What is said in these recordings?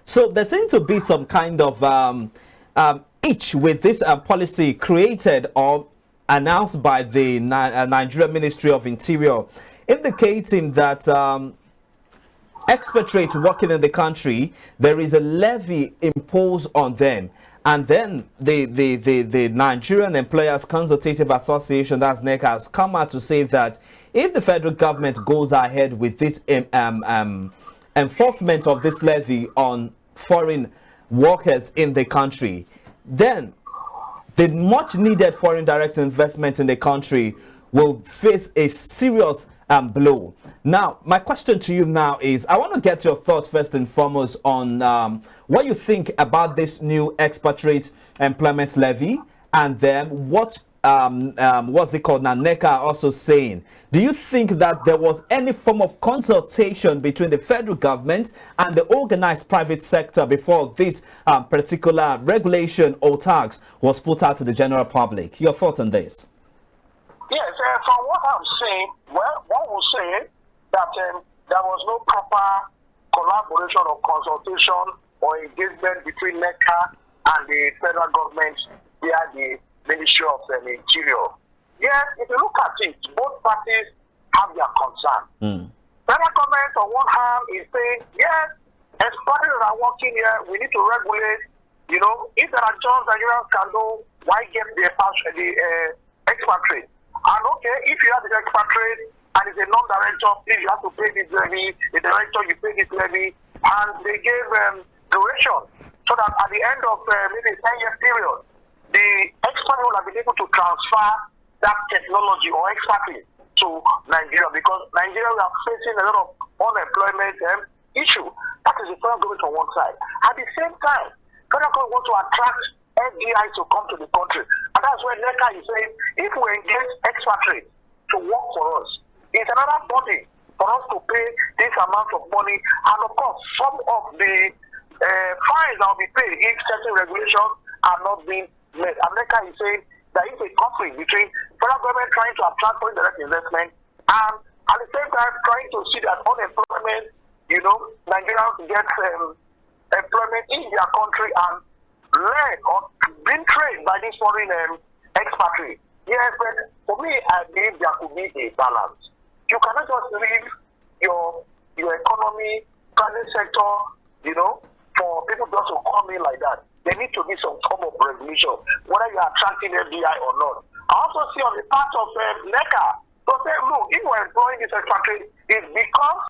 So there seems to be some kind of itch with this policy created or announced by the Nigerian Ministry of Interior, indicating that expatriates working in the country, there is a levy imposed on them. And then the Nigerian Employers Consultative Association, that's NECA, has come out to say that if the federal government goes ahead with this enforcement of this levy on foreign workers in the country, then the much needed foreign direct investment in the country will face a serious blow. Now, my question to you now is, I want to get your thoughts first and foremost on what you think about this new expatriate employment levy, and then what's it called now, NECA also saying. Do you think that there was any form of consultation between the federal government and the organized private sector before this particular regulation or tax was put out to the general public? Your thoughts on this? Yes, from what I'm saying, well, one will say that there was no proper collaboration or consultation or engagement between NECA and the federal government via the Ministry of Interior. Yes, if you look at it, both parties have their concern. Federal government on one hand is saying, yes, expatriates that are working here, we need to regulate. You know, if there are jobs Nigerians can do, why get the expatriate? And okay, if you have the expatriate and it's a non-direct job, if you have to pay this levy, the director, you pay this levy, and they gave duration so that at the end of maybe a 10-year period, the expatriate will have been able to transfer that technology or expatriate to Nigeria, because Nigeria we are facing a lot of unemployment issue. That is the federal government on one side. At the same time, federal government wants to attract FDI to come to the country. And that's where NECA is saying, if we engage expatriates to work for us, it's another body for us to pay this amount of money. And of course, some of the fines that will be paid if certain regulations are not being met. And NECA is saying there is a conflict between federal government trying to attract foreign direct investment and at the same time trying to see that unemployment, you know, Nigerians get employment in their country and learn or been trained by this foreign expatriate. Yes, but for me, I believe there could be a balance. You cannot just leave your economy, private sector, you know, for people just to come in like that. There needs to be some form of regulation, whether you are attracting FDI or not. I also see on the part of NECA, to say, look, if we're employing this expatriate, it's because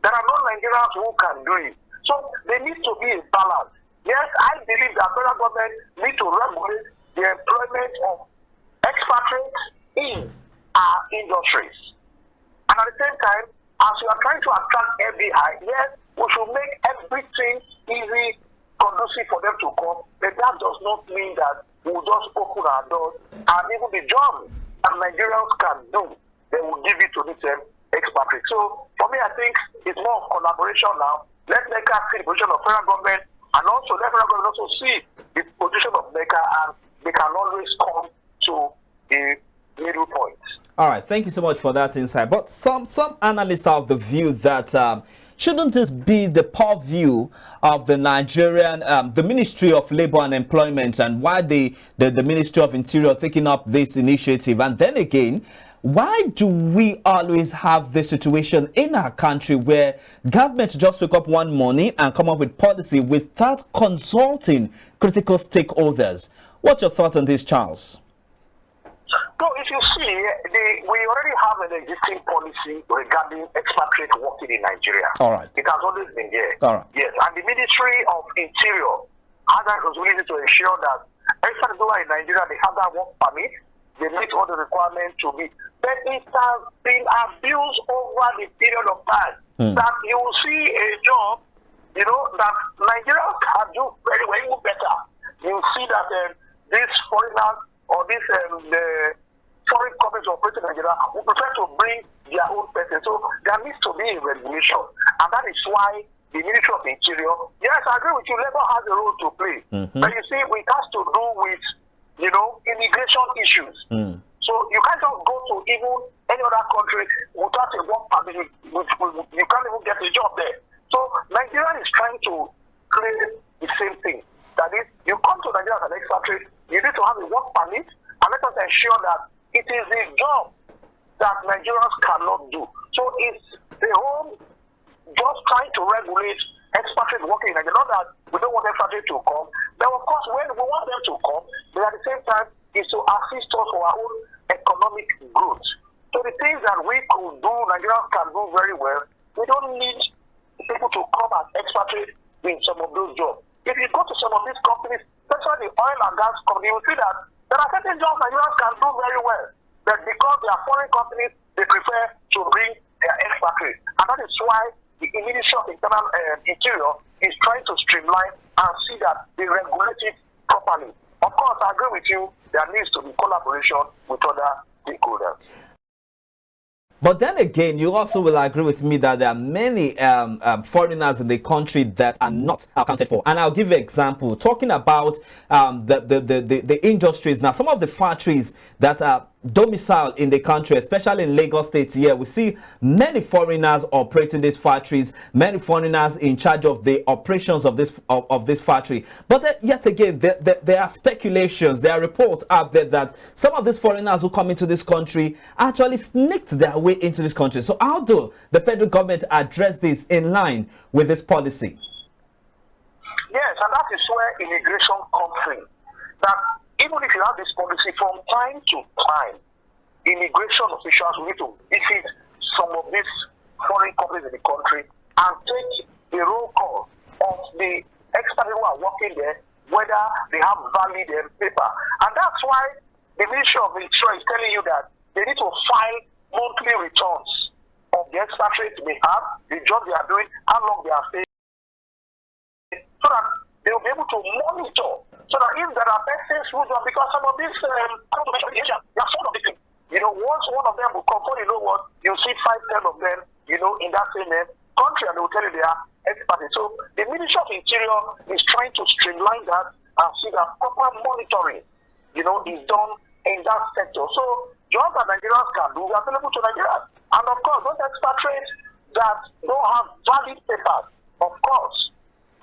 there are no Nigerians who can do it. So there needs to be a balance. Yes, I believe that federal government need to regulate the employment of expatriates in our industries. And at the same time, as we are trying to attract FDI, yes, we should make everything easy, conducive for them to come. But that does not mean that we will just open our doors and even the jobs that Nigerians can do, they will give it to this expatriate. So for me, I think it's more of collaboration now. Let NECA see the position of federal government, and also let federal government also see the position of NECA, and they can always come to the middle point. All right, thank you so much for that insight. But some analysts are of the view that shouldn't this be the purview of the Nigerian, the Ministry of Labor and Employment, and why the Ministry of Interior taking up this initiative? And then again, why do we always have this situation in our country where government just wake up one morning and come up with policy without consulting critical stakeholders? What's your thoughts on this, Charles? So if you see, we already have an existing policy regarding expatriate working in Nigeria. All right. It has always been there. All right. Yes, and the Ministry of Interior has that responsibility to ensure that expatriates in Nigeria, they have that work permit, they meet all the requirements to be. But it has been abused over the period of time. That you will see a job, you know, that Nigerians can do very well, even better. You will see that these foreigners or these the foreign companies operating in Nigeria will prefer to bring their own person. So there needs to be a regulation. And that is why the Ministry of Interior, yes, I agree with you, Labour has a role to play. But you see, it has to do with, you know, immigration issues. So you can't just go to even any other country without a work permit. You can't even get a job there. So Nigeria is trying to claim the same thing. That is, you come to Nigeria as an expatriate, you need to have a work permit, and let us ensure that it is a job that Nigerians cannot do. So it's the whole just trying to regulate expatriate working in Nigeria. Not that we don't want expatriate to come. But of course, when we want them to come, but at the same time, is to assist us for our own economic growth. So the things that we could do, Nigerians can do very well. We don't need people to come as expatriates in some of those jobs. If you go to some of these companies, especially the oil and gas companies, you will see that there are certain jobs Nigerians can do very well. But because they are foreign companies, they prefer to bring their expatriates. And that is why the Ministry of Internal Interior is trying to streamline and see that they regulate it properly. Of course, I agree with you, there needs to be collaboration with other stakeholders. But then again, you also will agree with me that there are many foreigners in the country that are not accounted for. And I'll give you an example. Talking about the industries. Now, some of the factories that are domiciled in the country, especially in Lagos State here, we see many foreigners operating these factories, many foreigners in charge of the operations of this factory. But yet again, there are speculations, there are reports out there that some of these foreigners who come into this country actually sneaked their way into this country. So how do the federal government address this in line with this policy? Yes, and that is where immigration comes in. That even if you have this policy, from time to time, immigration officials will need to visit some of these foreign companies in the country and take the roll call of the experts who are working there, whether they have valid paper. And that's why the Ministry of Interior is telling you that they need to file monthly returns of the expatriates they have, the job they are doing, how long they are staying, so that they will be able to monitor. So that if there are persons who don't, because some of these they are full of victims. Once one of them will come, you know what, you see 5, 10 of them, in that same country, and they will tell you they are experts. So the Ministry of Interior is trying to streamline that and see that proper monitoring, is done in that sector. So jobs that Nigerians can do are available to Nigerians. And of course, those expatriates that don't have valid papers, of course,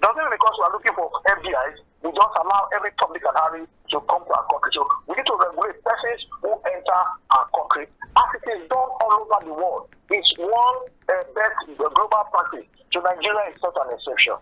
doesn't mean because we are looking for FDIs, we don't allow every public and Harry to come to our country. So we need to regulate persons who enter our country as it is done all over the world. It's one best global practice. To Nigeria is not an exception.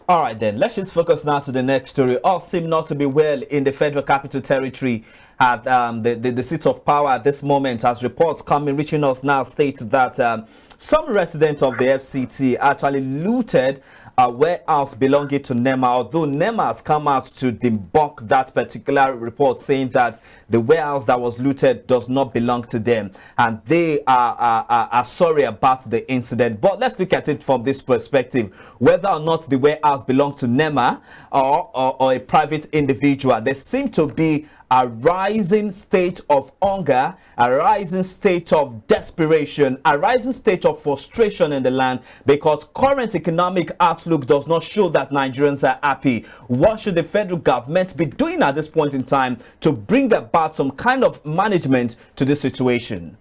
All right, then. Let's just focus now to the next story. All seem not to be well in the Federal Capital Territory at the seat of power at this moment, as reports coming reaching us now state that some residents of the FCT actually looted a warehouse belonging to NEMA, although NEMA has come out to debunk that particular report, saying that the warehouse that was looted does not belong to them, and they are sorry about the incident. But let's look at it from this perspective. Whether or not the warehouse belonged to NEMA or a private individual, there seems to be a rising state of hunger, a rising state of desperation, a rising state of frustration in the land, because current economic outlook does not show that Nigerians are happy. What should the federal government be doing at this point in time to bring about some kind of management to this situation?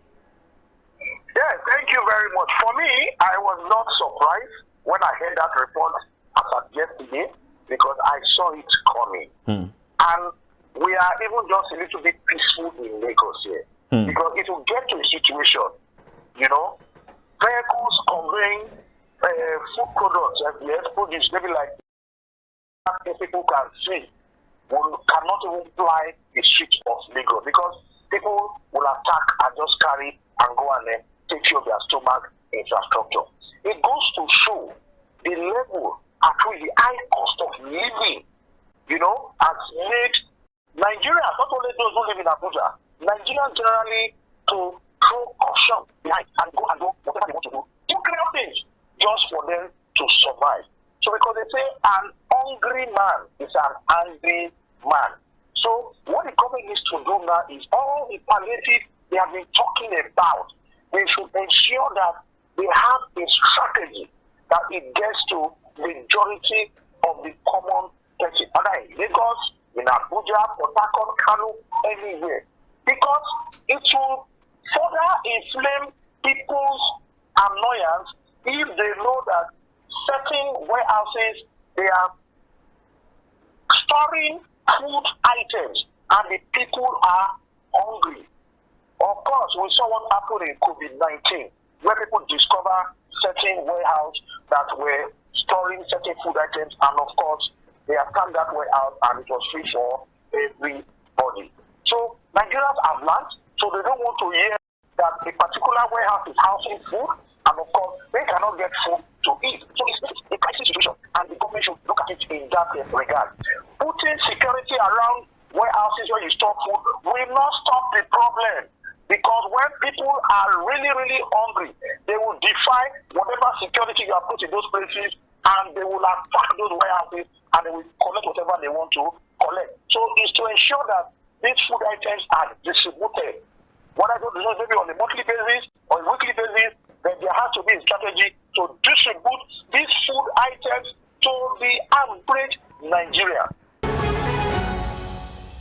Yes, thank you very much. For me, I was not surprised when I heard that report as of yesterday, because I saw it coming. And we are even just a little bit peaceful in Lagos here. Because it will get to a situation, vehicles conveying food products and the produce, maybe like people can see, cannot even fly the streets of Lagos, because people will attack and just carry and go and then take care of their stomach infrastructure. It goes to show the level at which the high cost of living, has made Nigerians, not only those who live in Abuja, Nigerians generally to throw caution behind and go whatever they want to do. Do things just for them to survive. So because they say an hungry man is an angry man. So what the government needs to do now is all the palliative they have been talking about, they should ensure that they have a strategy that it gets to the majority of the common person. Whether in Lagos, in Abuja, Port Harcourt, Kano, anywhere. Because it will further inflame people's annoyance if they know that certain warehouses, they are storing food items and the people are hungry. Of course, we saw what happened in COVID-19, where people discover certain warehouse that were storing certain food items, and of course, they attacked that warehouse and it was free for everybody. So Nigerians have learned, so they don't want to hear that a particular warehouse is housing food, and of course, they cannot get food to eat. So it's a crisis situation, and the government should look at it in that regard. Putting security around warehouses where you store food will not stop the problem. Because when people are really, really hungry, they will defy whatever security you have put in those places, and they will attack those warehouses, and they will collect whatever they want to collect. So it's to ensure that these food items are distributed. Whether maybe on a monthly basis or a weekly basis, then there has to be a strategy to distribute these food items to the average Nigerian.